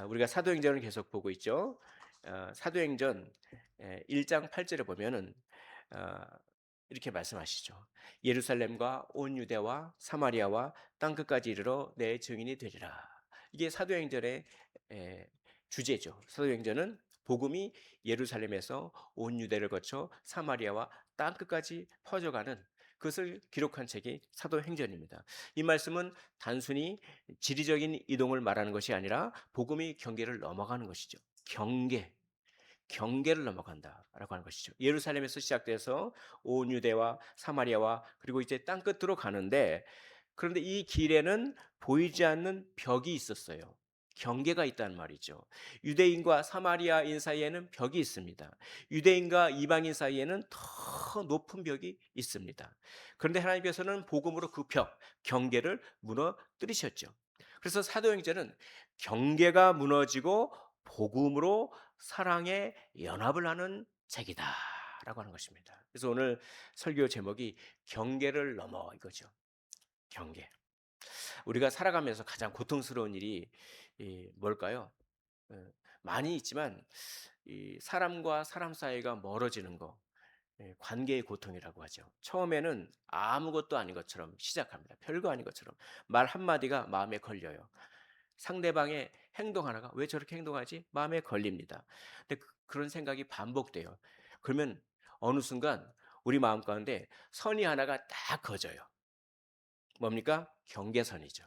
우리가 사도행전을 계속 보고 있죠. 사도행전 1장 8절에 보면은 어, 이렇게 말씀하시죠. 예루살렘과 온 유대와 사마리아와 땅 끝까지 이르러 내 증인이 되리라. 이게 사도행전의 주제죠. 사도행전은 복음이 예루살렘에서 온 유대를 거쳐 사마리아와 땅 끝까지 퍼져가는 그것을 기록한 책이 사도행전입니다. 이 말씀은 단순히 지리적인 이동을 말하는 것이 아니라 복음이 경계를 넘어가는 것이죠. 경계를 넘어간다라고 하는 것이죠. 예루살렘에서 시작돼서 온 유대와 사마리아와 그리고 이제 땅 끝으로 가는데, 그런데 이 길에는 보이지 않는 벽이 있었어요. 경계가 있다는 말이죠. 유대인과 사마리아인 사이에는 벽이 있습니다. 유대인과 이방인 사이에는 더 높은 벽이 있습니다. 그런데 하나님께서는 복음으로 그 벽, 경계를 무너뜨리셨죠. 그래서 사도행전은 경계가 무너지고 복음으로 사랑의 연합을 하는 책이다라고 하는 것입니다. 그래서 오늘 설교 제목이 경계를 넘어 이거죠. 경계. 우리가 살아가면서 가장 고통스러운 일이 뭘까요? 어, 많이 있지만 이 사람과 사람 사이가 멀어지는 거, 관계의 고통이라고 하죠. 처음에는 아무것도 아닌 것처럼 시작합니다. 별거 아닌 것처럼 말 한마디가 마음에 걸려요. 상대방의 행동 하나가 왜 저렇게 행동하지? 마음에 걸립니다. 근데 그런 생각이 반복돼요. 그러면 어느 순간 우리 마음 가운데 선이 하나가 딱 그어져요. 뭡니까? 경계선이죠.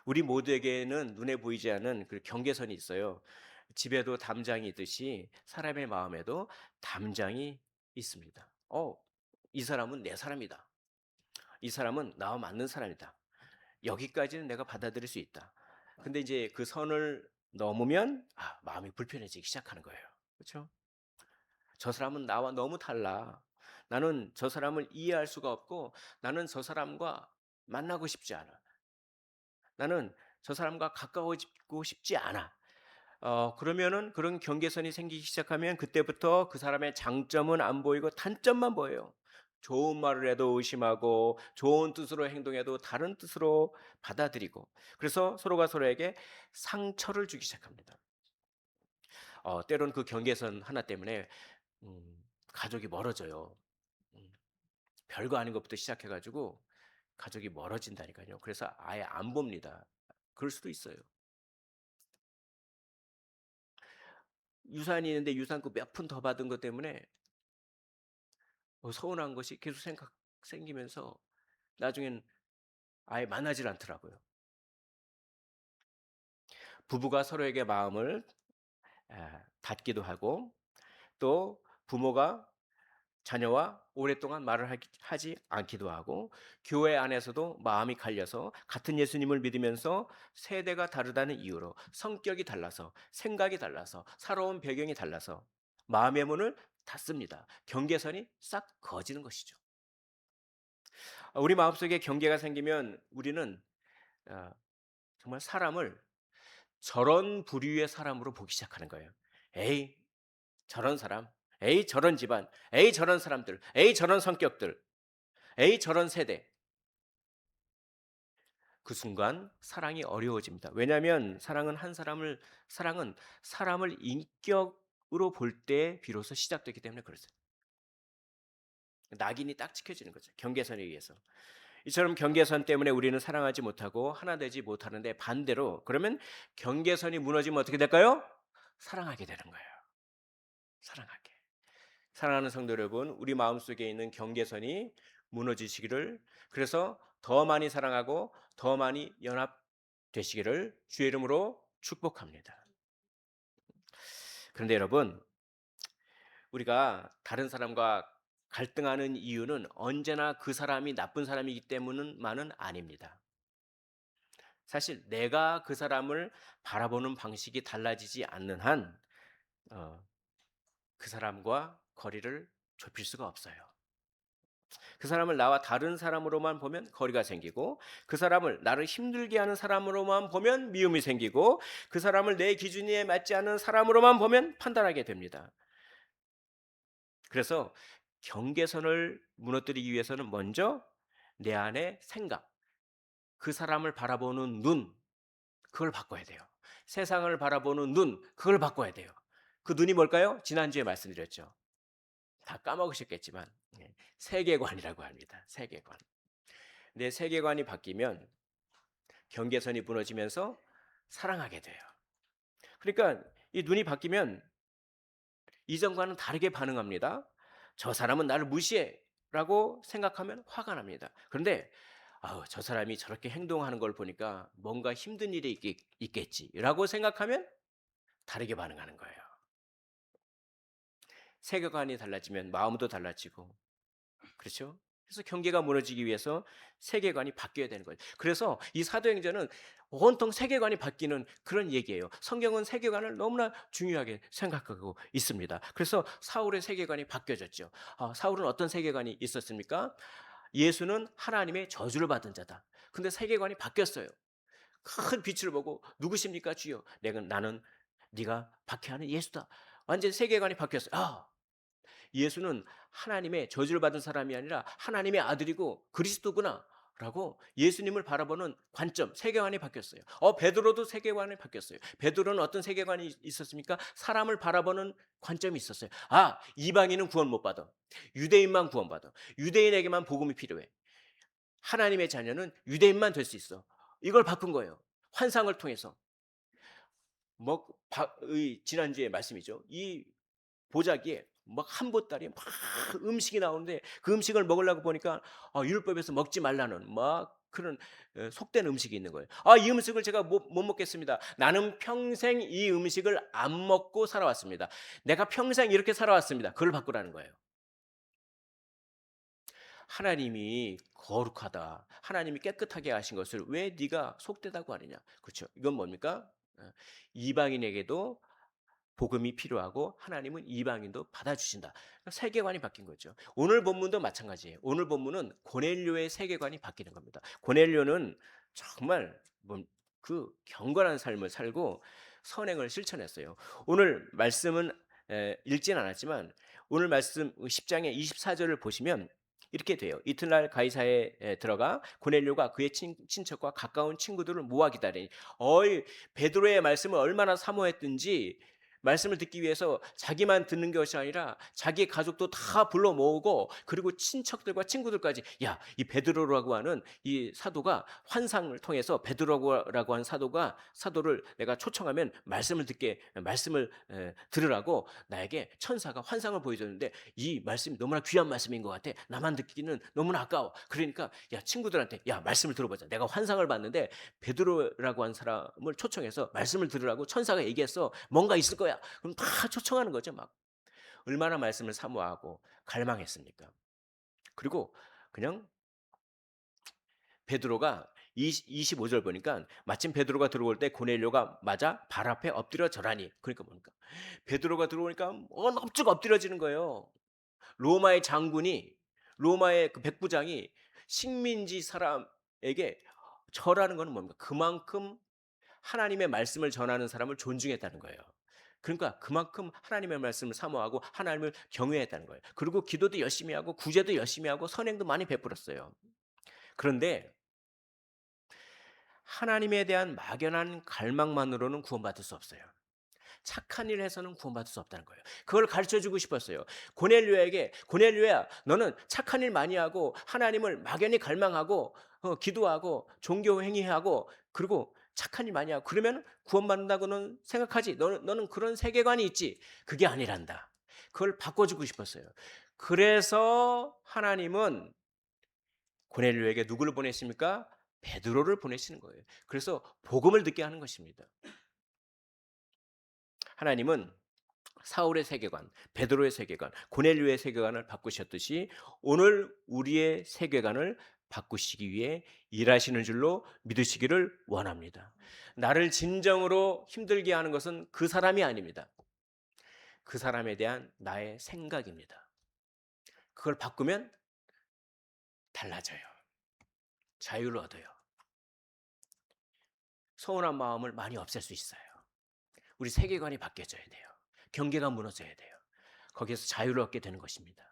우리 모두에게는 눈에 보이지 않는 그 경계선이 있어요. 집에도 담장이 있듯이 사람의 마음에도 담장이 있습니다. 이 사람은 내 사람이다. 이 사람은 나와 맞는 사람이다. 여기까지는 내가 받아들일 수 있다. 근데 이제 그 선을 넘으면 마음이 불편해지기 시작하는 거예요. 그렇죠? 저 사람은 나와 너무 달라. 나는 저 사람을 이해할 수가 없고 나는 저 사람과 만나고 싶지 않아. 나는 저 사람과 가까워지고 싶지 않아. 그러면은 그런 경계선이 생기기 시작하면 그때부터 그 사람의 장점은 안 보이고 단점만 보여요. 좋은 말을 해도 의심하고 좋은 뜻으로 행동해도 다른 뜻으로 받아들이고, 그래서 서로가 서로에게 상처를 주기 시작합니다. 때론 그 경계선 하나 때문에 가족이 멀어져요. 음, 별거 아닌 것부터 시작해가지고 가족이 멀어진다니까요. 그래서 아예 안 봅니다. 그럴 수도 있어요. 유산이 있는데 유산고 몇 푼 더 받은 것 때문에 서운한 것이 계속 생기면서 나중엔 아예 만나질 않더라고요. 부부가 서로에게 마음을 닫기도 하고, 또 부모가 자녀와 오랫동안 말을 하지 않기도 하고, 교회 안에서도 마음이 갈려서 같은 예수님을 믿으면서 세대가 다르다는 이유로 성격이 달라서 생각이 달라서 살아온 배경이 달라서 마음의 문을 닫습니다. 경계선이 싹 그어지는 것이죠. 우리 마음속에 경계가 생기면 우리는 어, 정말 사람을 저런 부류의 사람으로 보기 시작하는 거예요. 에이, 저런 사람, 에이, 저런 집안, 에이, 저런 사람들, 에이, 저런 성격들, 에이, 저런 세대. 그 순간 사랑이 어려워집니다. 왜냐하면 사랑은 사람을 인격으로 볼 때 비로소 시작되기 때문에 그렇습니다. 낙인이 딱 찍혀지는 거죠. 경계선에 의해서. 이처럼 경계선 때문에 우리는 사랑하지 못하고 하나 되지 못하는데, 반대로 그러면 경계선이 무너지면 어떻게 될까요? 사랑하게 되는 거예요. 사랑하게. 사랑하는 성도 여러분, 우리 마음속에 있는 경계선이 무너지시기를, 그래서 더 많이 사랑하고 더 많이 연합되시기를 주의 이름으로 축복합니다. 그런데 여러분, 우리가 다른 사람과 갈등하는 이유는 언제나 그 사람이 나쁜 사람이기 때문만은 아닙니다. 사실 내가 그 사람을 바라보는 방식이 달라지지 않는 한, 어, 그 사람과 거리를 좁힐 수가 없어요. 그 사람을 나와 다른 사람으로만 보면 거리가 생기고, 그 사람을 나를 힘들게 하는 사람으로만 보면 미움이 생기고, 그 사람을 내 기준에 맞지 않는 사람으로만 보면 판단하게 됩니다. 그래서 경계선을 무너뜨리기 위해서는 먼저 내 안의 생각, 그 사람을 바라보는 눈, 그걸 바꿔야 돼요. 세상을 바라보는 눈, 그걸 바꿔야 돼요. 그 눈이 뭘까요? 지난주에 말씀드렸죠. 다 까먹으셨겠지만 세계관이라고 합니다. 세계관. 내 세계관이 바뀌면 경계선이 무너지면서 사랑하게 돼요. 그러니까 이 눈이 바뀌면 이전과는 다르게 반응합니다. 저 사람은 나를 무시해라고 생각하면 화가 납니다. 그런데 저 사람이 저렇게 행동하는 걸 보니까 뭔가 힘든 일이 있겠지라고 생각하면 다르게 반응하는 거예요. 세계관이 달라지면 마음도 달라지고 그렇죠? 그래서 경계가 무너지기 위해서 세계관이 바뀌어야 되는 거예요. 그래서 이 사도행전은 온통 세계관이 바뀌는 그런 얘기예요. 성경은 세계관을 너무나 중요하게 생각하고 있습니다. 그래서 사울의 세계관이 바뀌어졌죠. 사울은 어떤 세계관이 있었습니까? 예수는 하나님의 저주를 받은 자다. 근데 세계관이 바뀌었어요. 큰 빛을 보고 누구십니까 주여? 나는 네가 박해하는 예수다. 완전 세계관이 바뀌었어요. 예수는 하나님의 저주를 받은 사람이 아니라 하나님의 아들이고 그리스도구나 라고 예수님을 바라보는 관점, 세계관이 바뀌었어요. 베드로도 세계관이 바뀌었어요. 베드로는 어떤 세계관이 있었습니까? 사람을 바라보는 관점이 있었어요. 이방인은 구원 못 받아. 유대인만 구원받아. 유대인에게만 복음이 필요해. 하나님의 자녀는 유대인만 될 수 있어. 이걸 바꾼 거예요. 환상을 통해서. 지난주에 말씀이죠. 이 보자기에 막 한 보따리 막 음식이 나오는데 그 음식을 먹으려고 보니까 율법에서 먹지 말라는 막 그런 속된 음식이 있는 거예요. 이 음식을 제가 못 먹겠습니다. 나는 평생 이 음식을 안 먹고 살아왔습니다. 내가 평생 이렇게 살아왔습니다. 그걸 바꾸라는 거예요. 하나님이 거룩하다. 하나님이 깨끗하게 하신 것을 왜 네가 속되다고 하느냐. 그렇죠. 이건 뭡니까? 이방인에게도 복음이 필요하고 하나님은 이방인도 받아주신다. 그러니까 세계관이 바뀐 거죠. 오늘 본문도 마찬가지예요. 오늘 본문은 고넬료의 세계관이 바뀌는 겁니다. 고넬료는 정말 그 경건한 삶을 살고 선행을 실천했어요. 오늘 말씀은 읽진 않았지만 오늘 말씀 10장의 24절을 보시면 이렇게 돼요. 이튿날 가이사에 들어가 고넬료가 그의 친척과 가까운 친구들을 모아 기다리니 베드로의 말씀을 얼마나 사모했든지 말씀을 듣기 위해서 자기만 듣는 것이 아니라 자기의 가족도 다 불러 모으고 그리고 친척들과 친구들까지 이 베드로라고 하는 이 사도가 환상을 통해서 베드로라고 하는 사도를 내가 초청하면 말씀을 들으라고 나에게 천사가 환상을 보여줬는데 이 말씀이 너무나 귀한 말씀인 것 같아. 나만 듣기는 너무나 아까워. 그러니까 친구들한테 말씀을 들어보자. 내가 환상을 봤는데 베드로라고 한 사람을 초청해서 말씀을 들으라고 천사가 얘기했어. 뭔가 있을 거야. 그럼 다 초청하는 거죠. 막 얼마나 말씀을 사모하고 갈망했습니까? 그리고 그냥 베드로가 25절 보니까 마침 베드로가 들어올 때 고넬료가 맞아 발 앞에 엎드려 절하니. 그러니까 뭡니까? 베드로가 들어오니까 넙죽 엎드려지는 거예요. 로마의 장군이 로마의 그 백부장이 식민지 사람에게 절하는 것은 뭡니까? 그만큼 하나님의 말씀을 전하는 사람을 존중했다는 거예요. 그러니까 그만큼 하나님의 말씀을 사모하고 하나님을 경외했다는 거예요. 그리고 기도도 열심히 하고 구제도 열심히 하고 선행도 많이 베풀었어요. 그런데 하나님에 대한 막연한 갈망만으로는 구원받을 수 없어요. 착한 일을 해서는 구원받을 수 없다는 거예요. 그걸 가르쳐주고 싶었어요. 고넬료야, 너는 착한 일 많이 하고 하나님을 막연히 갈망하고 기도하고 종교 행위하고 그리고 착한 일 많이 하고 그러면 구원받는다고는 생각하지. 너는 그런 세계관이 있지. 그게 아니란다. 그걸 바꿔주고 싶었어요. 그래서 하나님은 고넬료에게 누구를 보내십니까? 베드로를 보내시는 거예요. 그래서 복음을 듣게 하는 것입니다. 하나님은 사울의 세계관, 베드로의 세계관, 고넬료의 세계관을 바꾸셨듯이 오늘 우리의 세계관을 바꾸시기 위해 일하시는 줄로 믿으시기를 원합니다. 나를 진정으로 힘들게 하는 것은 그 사람이 아닙니다. 그 사람에 대한 나의 생각입니다. 그걸 바꾸면 달라져요. 자유를 얻어요. 서운한 마음을 많이 없앨 수 있어요. 우리 세계관이 바뀌어져야 돼요. 경계가 무너져야 돼요. 거기에서 자유를 얻게 되는 것입니다.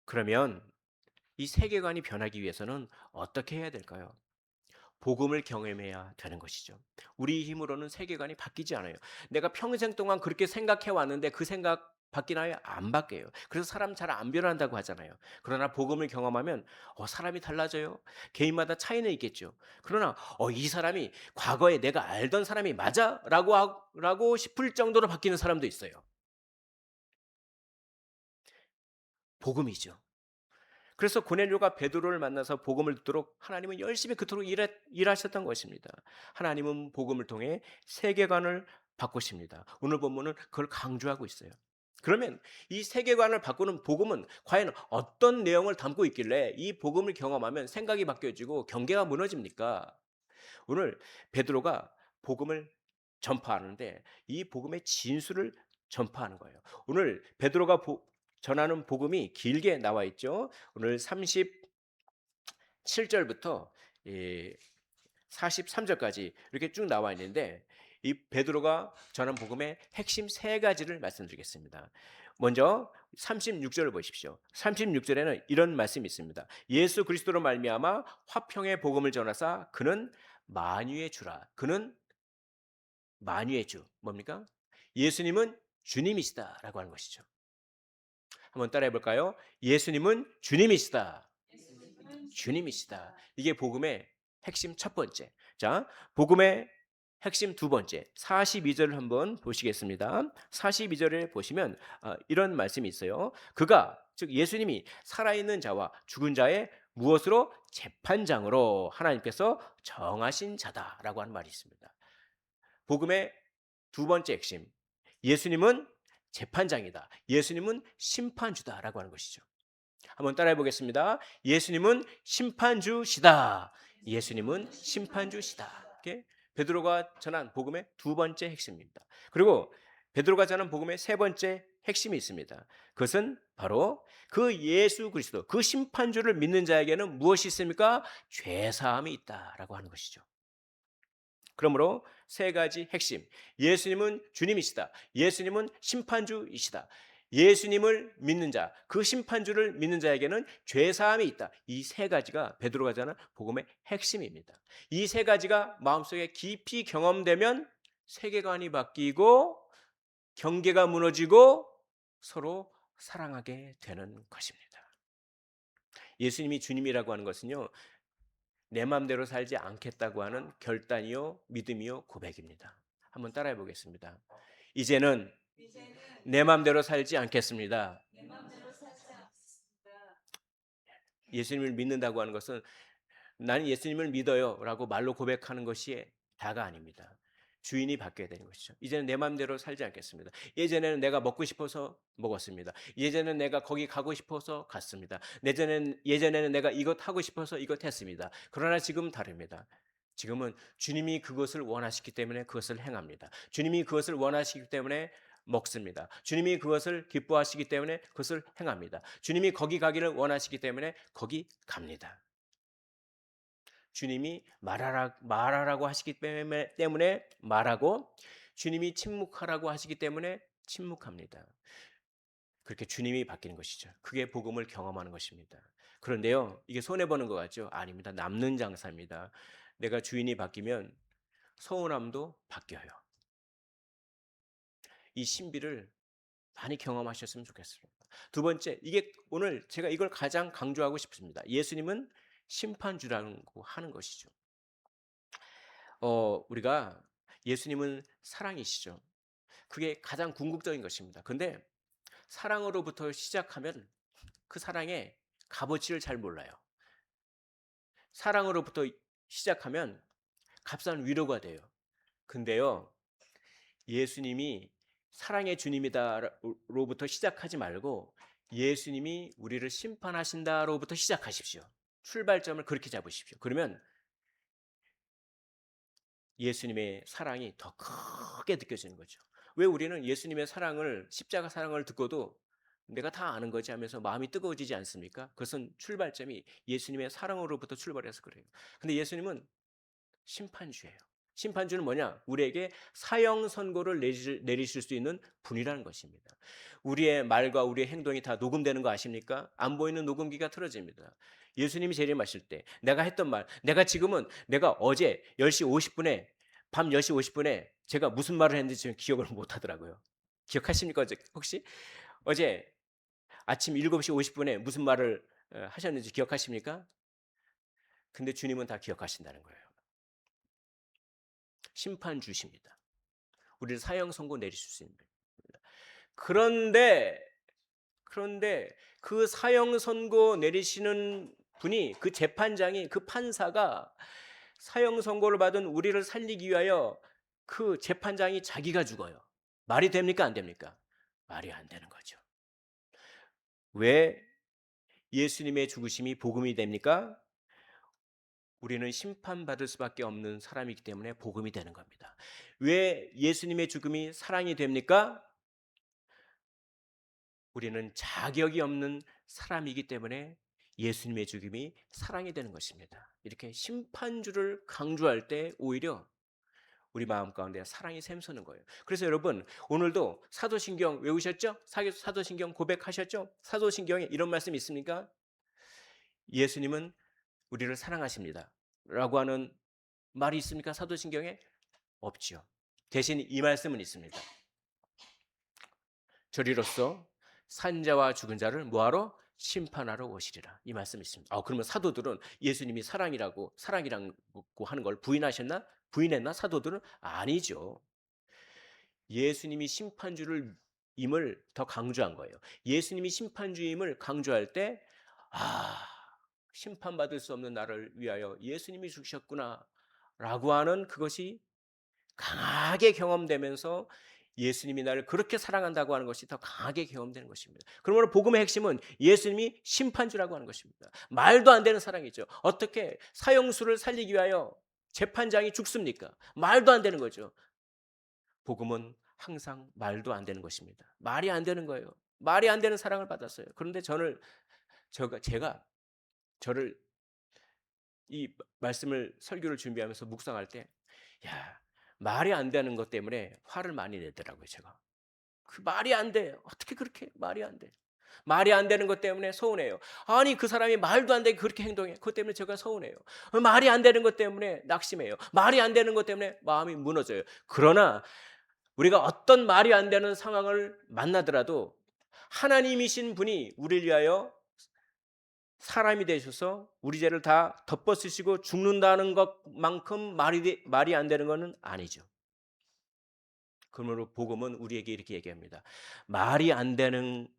그러면 이 세계관이 변하기 위해서는 어떻게 해야 될까요? 복음을 경험해야 되는 것이죠. 우리 힘으로는 세계관이 바뀌지 않아요. 내가 평생 동안 그렇게 생각해 왔는데 그 생각 바뀌나요? 안 바뀌어요. 그래서 사람 잘 안 변한다고 하잖아요. 그러나 복음을 경험하면 사람이 달라져요. 개인마다 차이는 있겠죠. 그러나 이 사람이 과거에 내가 알던 사람이 맞아라고 싶을 정도로 바뀌는 사람도 있어요. 복음이죠. 그래서 고넬료가 베드로를 만나서 복음을 듣도록 하나님은 열심히 그토록 일하셨던 것입니다. 하나님은 복음을 통해 세계관을 바꾸십니다. 오늘 본문은 그걸 강조하고 있어요. 그러면 이 세계관을 바꾸는 복음은 과연 어떤 내용을 담고 있길래 이 복음을 경험하면 생각이 바뀌어지고 경계가 무너집니까? 오늘 베드로가 복음을 전파하는데 이 복음의 진수를 전파하는 거예요. 오늘 베드로가 전하는 복음이 길게 나와 있죠. 오늘 37절부터 43절까지 이렇게 쭉 나와 있는데 이 베드로가 전한 복음의 핵심 세 가지를 말씀드리겠습니다. 먼저 36절을 보십시오. 36절에는 이런 말씀이 있습니다. 예수 그리스도로 말미암아 화평의 복음을 전하사 그는 만유의 주라. 그는 만유의 주. 뭡니까? 예수님은 주님이시다라고 하는 것이죠. 한번 따라해 볼까요? 예수님은 주님이시다. 주님이시다. 이게 복음의 핵심 첫 번째. 자, 복음의 핵심 두 번째. 42절을 한번 보시겠습니다. 42절에 보시면 이런 말씀이 있어요. 그가 즉 예수님이 살아있는 자와 죽은 자의 무엇으로 재판장으로 하나님께서 정하신 자다라고 하는 말이 있습니다. 복음의 두 번째 핵심. 예수님은 재판장이다. 예수님은 심판주다라고 하는 것이죠. 한번 따라해 보겠습니다. 예수님은 심판주시다. 예수님은 심판주시다. 이렇게 베드로가 전한 복음의 두 번째 핵심입니다. 그리고 베드로가 전한 복음의 세 번째 핵심이 있습니다. 그것은 바로 그 예수 그리스도, 그 심판주를 믿는 자에게는 무엇이 있습니까? 죄 사함이 있다라고 하는 것이죠. 그러므로 세 가지 핵심. 예수님은 주님이시다. 예수님은 심판주이시다. 예수님을 믿는 자, 그 심판주를 믿는 자에게는 죄 사함이 있다. 이 세 가지가 베드로가 전한 복음의 핵심입니다. 이 세 가지가 마음속에 깊이 경험되면 세계관이 바뀌고 경계가 무너지고 서로 사랑하게 되는 것입니다. 예수님이 주님이라고 하는 것은요. 내 마음대로 살지 않겠다고 하는 결단이요, 믿음이요, 고백입니다. 한번 따라해 보겠습니다. 이제는 내 마음대로 살지 않겠습니다. 예수님을 믿는다고 하는 것은 나는 예수님을 믿어요 라고 말로 고백하는 것이 다가 아닙니다. 주인이 바뀌어야 되는 것이죠. 이제는 내 마음대로 살지 않겠습니다. 예전에는 내가 먹고 싶어서 먹었습니다. 예전에는 내가 거기 가고 싶어서 갔습니다. 예전에는 내가 이것 하고 싶어서 이것 했습니다. 그러나 지금 다릅니다. 지금은 주님이 그것을 원하시기 때문에 그것을 행합니다. 주님이 그것을 원하시기 때문에 먹습니다. 주님이 그것을 기뻐하시기 때문에 그것을 행합니다. 주님이 거기 가기를 원하시기 때문에 거기 갑니다. 주님이 말하라고 하시기 때문에 말하고 주님이 침묵하라고 하시기 때문에 침묵합니다. 그렇게 주님이 바뀌는 것이죠. 그게 복음을 경험하는 것입니다. 그런데요, 이게 손해보는 것 같죠? 아닙니다. 남는 장사입니다. 내가 주인이 바뀌면 서운함도 바뀌어요. 이 신비를 많이 경험하셨으면 좋겠습니다. 두 번째, 이게 오늘 제가 이걸 가장 강조하고 싶습니다. 예수님은 심판주라고 하는 것이죠. 우리가 예수님은 사랑이시죠. 그게 가장 궁극적인 것입니다. 근데 사랑으로부터 시작하면 그 사랑의 값어치를 잘 몰라요. 사랑으로부터 시작하면 값싼 위로가 돼요. 근데요, 예수님이 사랑의 주님이다로부터 시작하지 말고 예수님이 우리를 심판하신다로부터 시작하십시오. 출발점을 그렇게 잡으십시오. 그러면 예수님의 사랑이 더 크게 느껴지는 거죠. 왜 우리는 예수님의 사랑을 십자가 사랑을 듣고도 내가 다 아는 거지 하면서 마음이 뜨거워지지 않습니까? 그것은 출발점이 예수님의 사랑으로부터 출발해서 그래요. 근데 예수님은 심판주예요. 심판주는 뭐냐? 우리에게 사형 선고를 내리실 수 있는 분이라는 것입니다. 우리의 말과 우리의 행동이 다 녹음되는 거 아십니까? 안 보이는 녹음기가 틀어집니다. 예수님이 재림하실 때 내가 했던 말, 내가 지금은 내가 어제 10시 50분에 밤 10시 50분에 제가 무슨 말을 했는지 지금 기억을 못 하더라고요. 기억하십니까? 혹시 어제 아침 7시 50분에 무슨 말을 하셨는지 기억하십니까? 근데 주님은 다 기억하신다는 거예요. 심판 주십니다. 우리를 사형 선고 내리실 수 있는. 그런데 그 사형 선고 내리시는 분이, 그 재판장이, 그 판사가 사형 선고를 받은 우리를 살리기 위하여 그 재판장이 자기가 죽어요. 말이 됩니까? 안 됩니까? 말이 안 되는 거죠. 왜 예수님의 죽으심이 복음이 됩니까? 우리는 심판받을 수밖에 없는 사람이기 때문에 복음이 되는 겁니다. 왜 예수님의 죽음이 사랑이 됩니까? 우리는 자격이 없는 사람이기 때문에 예수님의 죽음이 사랑이 되는 것입니다. 이렇게 심판주를 강조할 때 오히려 우리 마음 가운데 사랑이 샘솟는 거예요. 그래서 여러분, 오늘도 사도신경 외우셨죠? 사도신경 고백하셨죠? 사도신경에 이런 말씀이 있습니까? 예수님은 우리를 사랑하십니다 라고 하는 말이 있습니까? 사도신경에? 없지요. 대신 이 말씀은 있습니다. 저리로서 산자와 죽은 자를 뭐하러? 심판하러 오시리라. 이 말씀이 있습니다. 그러면 사도들은 예수님이 사랑이라고 하는 걸 부인하셨나? 부인했나? 사도들은 아니죠. 예수님이 심판주를 임을 더 강조한 거예요. 예수님이 심판주임을 강조할 때, 심판받을 수 없는 나를 위하여 예수님이 죽으셨구나 라고 하는 그것이 강하게 경험되면서 예수님이 나를 그렇게 사랑한다고 하는 것이 더 강하게 경험되는 것입니다. 그러므로 복음의 핵심은 예수님이 심판주라고 하는 것입니다. 말도 안 되는 사랑이죠. 어떻게 사형수를 살리기 위하여 재판장이 죽습니까? 말도 안 되는 거죠. 복음은 항상 말도 안 되는 것입니다. 말이 안 되는 거예요. 말이 안 되는 사랑을 받았어요. 그런데 제가 저를 이 말씀을 설교를 준비하면서 묵상할 때, 말이 안 되는 것 때문에 화를 많이 내더라고요. 제가 그 말이 안 돼. 어떻게 그렇게 말이 안 돼? 말이 안 되는 것 때문에 서운해요. 아니, 그 사람이 말도 안 되게 그렇게 행동해. 그것 때문에 제가 서운해요. 말이 안 되는 것 때문에 낙심해요. 말이 안 되는 것 때문에 마음이 무너져요. 그러나 우리가 어떤 말이 안 되는 상황을 만나더라도 하나님이신 분이 우리를 위하여 사람이 되셔서 우리 죄를 다 덮어쓰시고 죽는다는 것만큼 말이 안 되는 것은 아니죠. 그러므로 복음은 우리에게 이렇게 얘기합니다. 말이 안 되는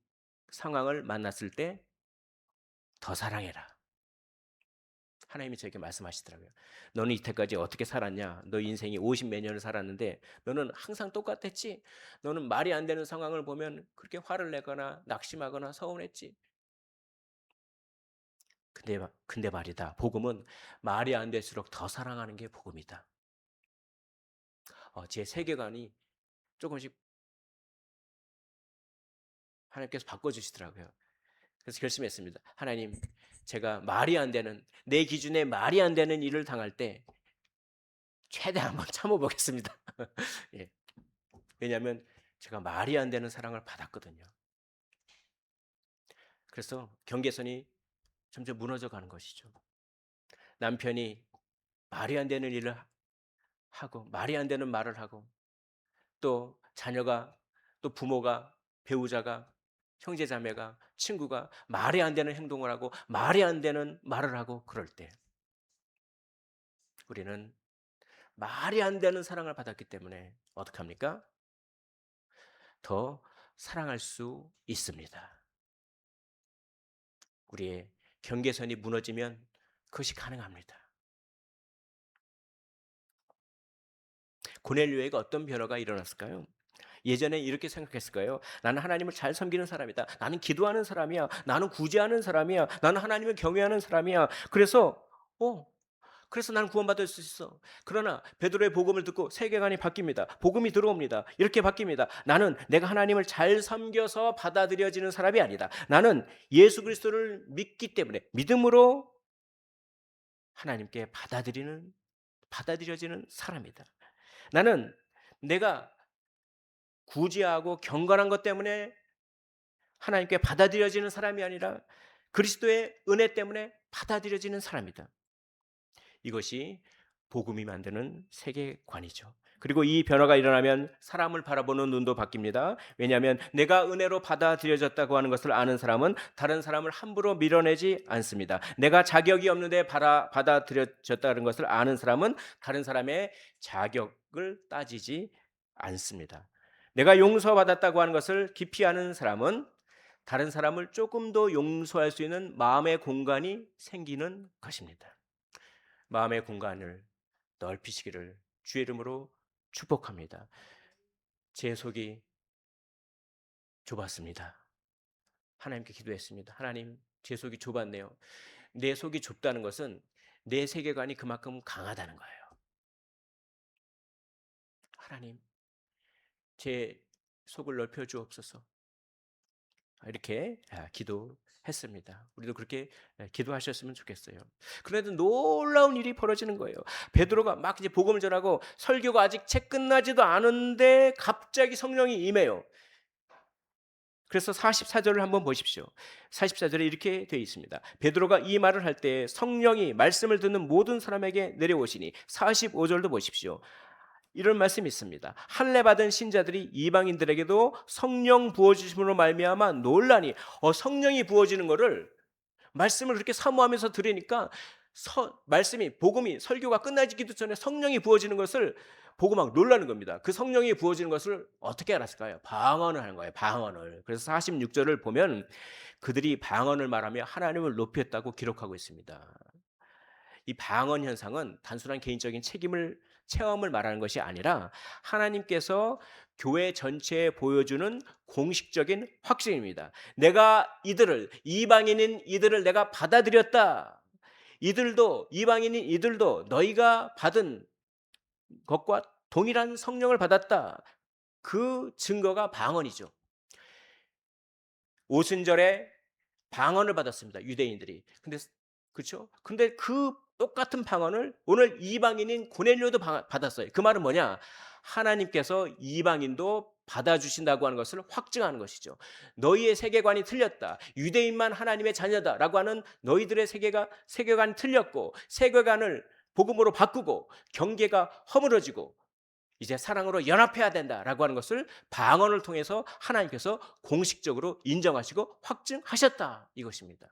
상황을 만났을 때 더 사랑해라. 하나님이 저에게 말씀하시더라고요. 너는 이때까지 어떻게 살았냐? 너 인생이 50몇 년을 살았는데 너는 항상 똑같았지? 너는 말이 안 되는 상황을 보면 그렇게 화를 내거나 낙심하거나 서운했지? 근데 말이다. 복음은 말이 안 될수록 더 사랑하는 게 복음이다. 제 세계관이 조금씩 하나님께서 바꿔주시더라고요. 그래서 결심했습니다. 하나님, 제가 말이 안 되는, 내 기준에 말이 안 되는 일을 당할 때 최대한 한번 참아보겠습니다. 예. 왜냐하면 제가 말이 안 되는 사랑을 받았거든요. 그래서 경계선이 점점 무너져 가는 것이죠. 남편이 말이 안 되는 일을 하고 말이 안 되는 말을 하고 또 자녀가 또 부모가 배우자가 형제 자매가 친구가 말이 안 되는 행동을 하고 말이 안 되는 말을 하고 그럴 때 우리는 말이 안 되는 사랑을 받았기 때문에 어떻게 합니까? 더 사랑할 수 있습니다. 우리의 경계선이 무너지면 그것이 가능합니다. 고넬료에게 어떤 변화가 일어났을까요? 예전에 이렇게 생각했을 거예요. 나는 하나님을 잘 섬기는 사람이다. 나는 기도하는 사람이야. 나는 구제하는 사람이야. 나는 하나님을 경외하는 사람이야. 그래서 나는 구원받을 수 있어. 그러나 베드로의 복음을 듣고 세계관이 바뀝니다. 복음이 들어옵니다. 이렇게 바뀝니다. 나는 내가 하나님을 잘 섬겨서 받아들여지는 사람이 아니다. 나는 예수 그리스도를 믿기 때문에 믿음으로 하나님께 받아들여지는 사람이다. 나는 내가 구제하고 경건한 것 때문에 하나님께 받아들여지는 사람이 아니라 그리스도의 은혜 때문에 받아들여지는 사람이다. 이것이 복음이 만드는 세계관이죠. 그리고 이 변화가 일어나면 사람을 바라보는 눈도 바뀝니다. 왜냐하면 내가 은혜로 받아들여졌다고 하는 것을 아는 사람은 다른 사람을 함부로 밀어내지 않습니다. 내가 자격이 없는데 받아들여졌다는 것을 아는 사람은 다른 사람의 자격을 따지지 않습니다. 내가 용서받았다고 하는 것을 깊이 아는 사람은 다른 사람을 조금 더 용서할 수 있는 마음의 공간이 생기는 것입니다. 마음의 공간을 넓히시기를 주의 이름으로 축복합니다. 제 속이 좁았습니다. 하나님께 기도했습니다. 하나님, 제 속이 좁았네요. 내 속이 좁다는 것은 내 세계관이 그만큼 강하다는 거예요. 하나님, 제 속을 넓혀 주옵소서. 이렇게 기도했습니다. 우리도 그렇게 기도하셨으면 좋겠어요. 그런데 놀라운 일이 벌어지는 거예요. 베드로가 막 이제 복음을 전하고 설교가 아직 채 끝나지도 않은데 갑자기 성령이 임해요. 그래서 44절을 한번 보십시오. 44절에 이렇게 되어 있습니다. 베드로가 이 말을 할 때 성령이 말씀을 듣는 모든 사람에게 내려오시니 45절도 보십시오. 이런 말씀이 있습니다. 할례 받은 신자들이 이방인들에게도 성령 부어 주심으로 말미암아 놀라니 성령이 부어지는 거를 말씀을 그렇게 사모하면서 들으니까 말씀이 복음이 설교가 끝나기도 전에 성령이 부어지는 것을 보고 막 놀라는 겁니다. 그 성령이 부어지는 것을 어떻게 알았을까요? 방언을 하는 거예요. 방언을. 그래서 46절을 보면 그들이 방언을 말하며 하나님을 높였다고 기록하고 있습니다. 이 방언 현상은 단순한 개인적인 체험을 말하는 것이 아니라 하나님께서 교회 전체에 보여주는 공식적인 확증입니다. 내가 이방인인 이들을 내가 받아들였다. 이방인인 이들도 너희가 받은 것과 동일한 성령을 받았다. 그 증거가 방언이죠. 오순절에 방언을 받았습니다. 유대인들이. 그렇죠? 근데 그 똑같은 방언을 오늘 이방인인 고넬료도 받았어요. 그 말은 뭐냐? 하나님께서 이방인도 받아주신다고 하는 것을 확증하는 것이죠. 너희의 세계관이 틀렸다. 유대인만 하나님의 자녀다라고 하는 너희들의 세계관이 틀렸고 세계관을 복음으로 바꾸고 경계가 허물어지고 이제 사랑으로 연합해야 된다라고 하는 것을 방언을 통해서 하나님께서 공식적으로 인정하시고 확증하셨다 이것입니다.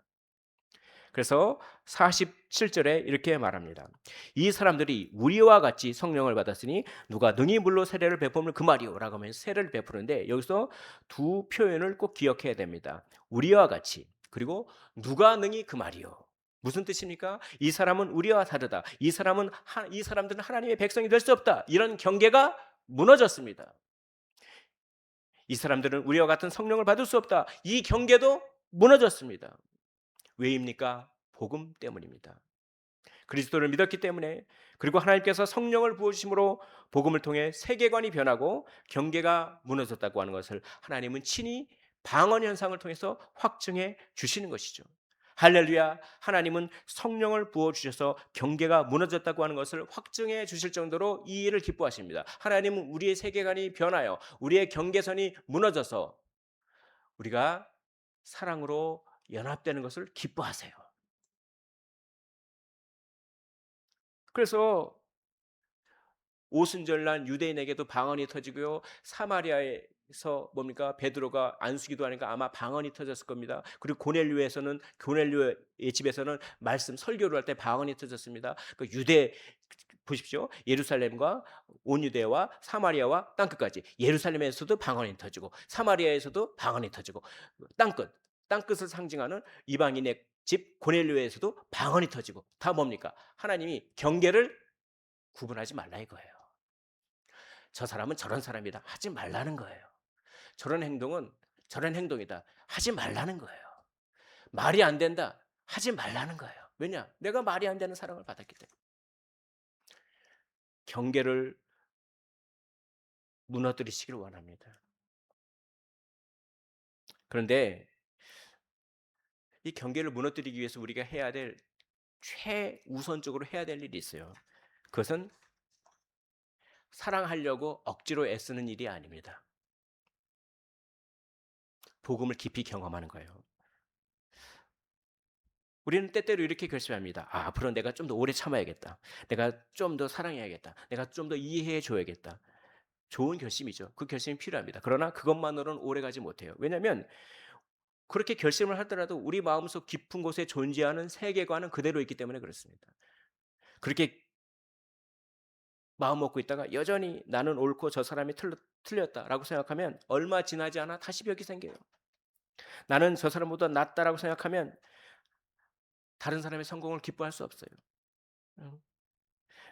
그래서 47절에 이렇게 말합니다. 이 사람들이 우리와 같이 성령을 받았으니 누가 능히 물로 세례를 베푸면 그 말이요 라고 하면서 세례를 베푸는데 여기서 두 표현을 꼭 기억해야 됩니다. 우리와 같이 그리고 누가 능히 그 말이요. 무슨 뜻입니까? 이 사람은 우리와 다르다. 이 사람들은 하나님의 백성이 될 수 없다. 이런 경계가 무너졌습니다. 이 사람들은 우리와 같은 성령을 받을 수 없다. 이 경계도 무너졌습니다. 왜입니까? 복음 때문입니다. 그리스도를 믿었기 때문에 그리고 하나님께서 성령을 부어주심으로 복음을 통해 세계관이 변하고 경계가 무너졌다고 하는 것을 하나님은 친히 방언 현상을 통해서 확증해 주시는 것이죠. 할렐루야. 하나님은 성령을 부어주셔서 경계가 무너졌다고 하는 것을 확증해 주실 정도로 이 일을 기뻐하십니다. 하나님은 우리의 세계관이 변하여 우리의 경계선이 무너져서 우리가 사랑으로 연합되는 것을 기뻐하세요. 그래서 오순절날 유대인에게도 방언이 터지고요. 사마리아에서 뭡니까? 베드로가 안수기도 하니까 아마 방언이 터졌을 겁니다. 그리고 고넬료의 집에서는 말씀 설교를 할 때 방언이 터졌습니다. 그 유대 보십시오. 예루살렘과 온 유대와 사마리아와 땅끝까지 예루살렘에서도 방언이 터지고 사마리아에서도 방언이 터지고 땅끝을 상징하는 이방인의 집 고넬료에서도 방언이 터지고 다 뭡니까? 하나님이 경계를 구분하지 말라 이거예요. 저 사람은 저런 사람이다 하지 말라는 거예요. 저런 행동은 저런 행동이다 하지 말라는 거예요. 말이 안 된다 하지 말라는 거예요. 왜냐? 내가 말이 안 되는 사랑을 받았기 때문에. 경계를 무너뜨리시길 원합니다. 그런데 이 경계를 무너뜨리기 위해서 우리가 해야 될 최우선적으로 해야 될 일이 있어요. 그것은 사랑하려고 억지로 애쓰는 일이 아닙니다. 복음을 깊이 경험하는 거예요. 우리는 때때로 이렇게 결심합니다. 앞으로 내가 좀 더 오래 참아야겠다. 내가 좀 더 사랑해야겠다. 내가 좀 더 이해해 줘야겠다. 좋은 결심이죠. 그 결심이 필요합니다. 그러나 그것만으로는 오래가지 못해요. 왜냐하면 그렇게 결심을 하더라도 우리 마음속 깊은 곳에 존재하는 세계관은 그대로 있기 때문에 그렇습니다. 그렇게 마음 먹고 있다가 여전히 나는 옳고 저 사람이 틀렸다라고 생각하면 얼마 지나지 않아 다시 벽이 생겨요. 나는 저 사람보다 낫다라고 생각하면 다른 사람의 성공을 기뻐할 수 없어요. 어.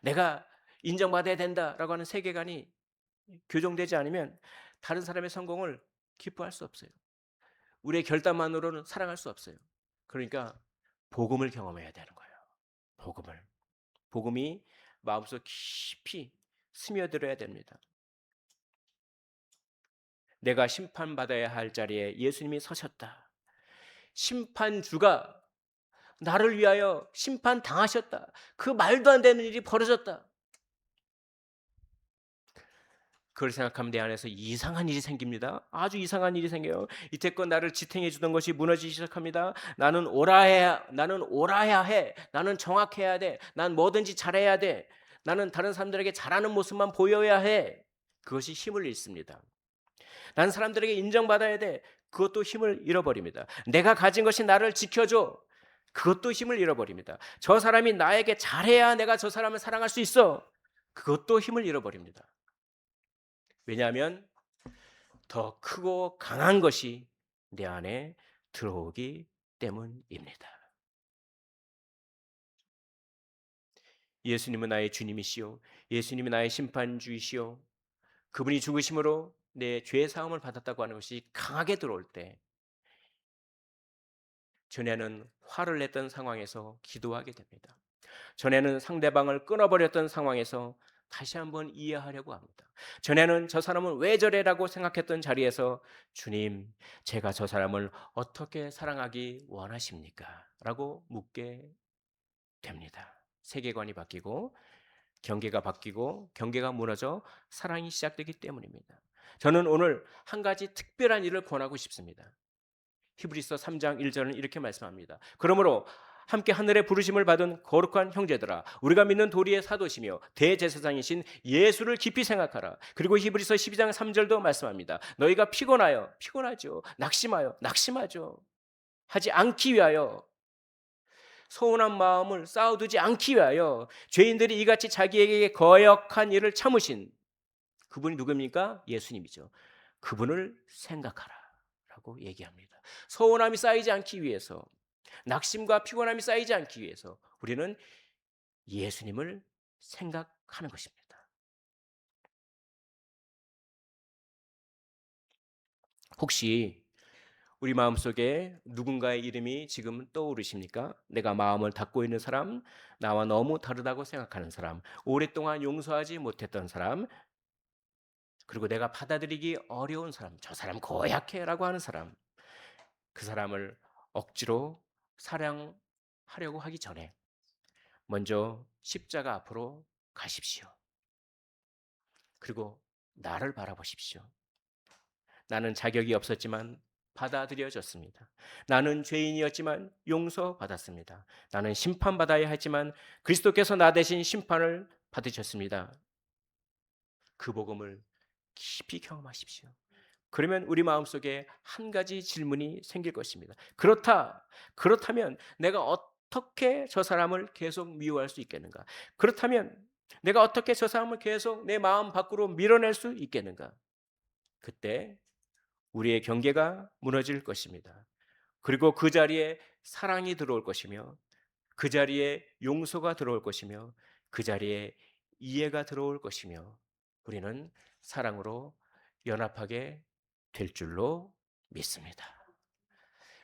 내가 인정받아야 된다라고 하는 세계관이 교정되지 않으면 다른 사람의 성공을 기뻐할 수 없어요. 우리의 결단만으로는 사랑할 수 없어요. 그러니까 복음을 경험해야 되는 거예요. 복음을. 복음이 마음속 깊이 스며들어야 됩니다. 내가 심판받아야 할 자리에 예수님이 서셨다. 심판주가 나를 위하여 심판당하셨다. 그 말도 안 되는 일이 벌어졌다. 그걸 생각하면 내 안에서 이상한 일이 생깁니다. 아주 이상한 일이 생겨요. 이태껏 나를 지탱해 주던 것이 무너지기 시작합니다. 나는 옳아야 해. 나는 정확해야 돼. 난 뭐든지 잘해야 돼. 나는 다른 사람들에게 잘하는 모습만 보여야 해. 그것이 힘을 잃습니다. 난 사람들에게 인정받아야 돼. 그것도 힘을 잃어버립니다. 내가 가진 것이 나를 지켜줘. 그것도 힘을 잃어버립니다. 저 사람이 나에게 잘해야 내가 저 사람을 사랑할 수 있어. 그것도 힘을 잃어버립니다. 왜냐하면 더 크고 강한 것이 내 안에 들어오기 때문입니다. 예수님은 나의 주님이시요 예수님은 나의 심판주이시요 그분이 죽으심으로 내 죄 사함을 받았다고 하는 것이 강하게 들어올 때 전에는 화를 냈던 상황에서 기도하게 됩니다. 전에는 상대방을 끊어버렸던 상황에서 다시 한번 이해하려고 합니다. 전에는 저 사람은 왜 저래라고 생각했던 자리에서 주님, 제가 저 사람을 어떻게 사랑하기 원하십니까? 라고 묻게 됩니다. 세계관이 바뀌고 경계가 바뀌고 경계가 무너져 사랑이 시작되기 때문입니다. 저는 오늘 한 가지 특별한 일을 권하고 싶습니다. 히브리서 3장 1절은 이렇게 말씀합니다. 그러므로 함께 하늘의 부르심을 받은 거룩한 형제들아 우리가 믿는 도리의 사도시며 대제사장이신 예수를 깊이 생각하라. 그리고 히브리서 12장 3절도 말씀합니다. 너희가 피곤하죠. 낙심하죠. 하지 않기 위하여 서운한 마음을 쌓아두지 않기 위하여 죄인들이 이같이 자기에게 거역한 일을 참으신 그분이 누굽니까? 예수님이죠. 그분을 생각하라 라고 얘기합니다. 서운함이 쌓이지 않기 위해서 낙심과 피곤함이 쌓이지 않기 위해서 우리는 예수님을 생각하는 것입니다. 혹시 우리 마음속에 누군가의 이름이 지금 떠오르십니까? 내가 마음을 닫고 있는 사람, 나와 너무 다르다고 생각하는 사람, 오랫동안 용서하지 못했던 사람, 그리고 내가 받아들이기 어려운 사람, 저 사람 고약해라고 하는 사람, 그 사람을 억지로 사랑하려고 하기 전에 먼저 십자가 앞으로 가십시오. 그리고 나를 바라보십시오. 나는 자격이 없었지만 받아들여졌습니다. 나는 죄인이었지만 용서받았습니다. 나는 심판받아야 했지만 그리스도께서 나 대신 심판을 받으셨습니다. 그 복음을 깊이 경험하십시오. 그러면 우리 마음속에 한 가지 질문이 생길 것입니다. 그렇다면 내가 어떻게 저 사람을 계속 미워할 수 있겠는가? 그렇다면 내가 어떻게 저 사람을 계속 내 마음 밖으로 밀어낼 수 있겠는가? 그때 우리의 경계가 무너질 것입니다. 그리고 그 자리에 사랑이 들어올 것이며 그 자리에 용서가 들어올 것이며 그 자리에 이해가 들어올 것이며 우리는 사랑으로 연합하게 될 줄로 믿습니다.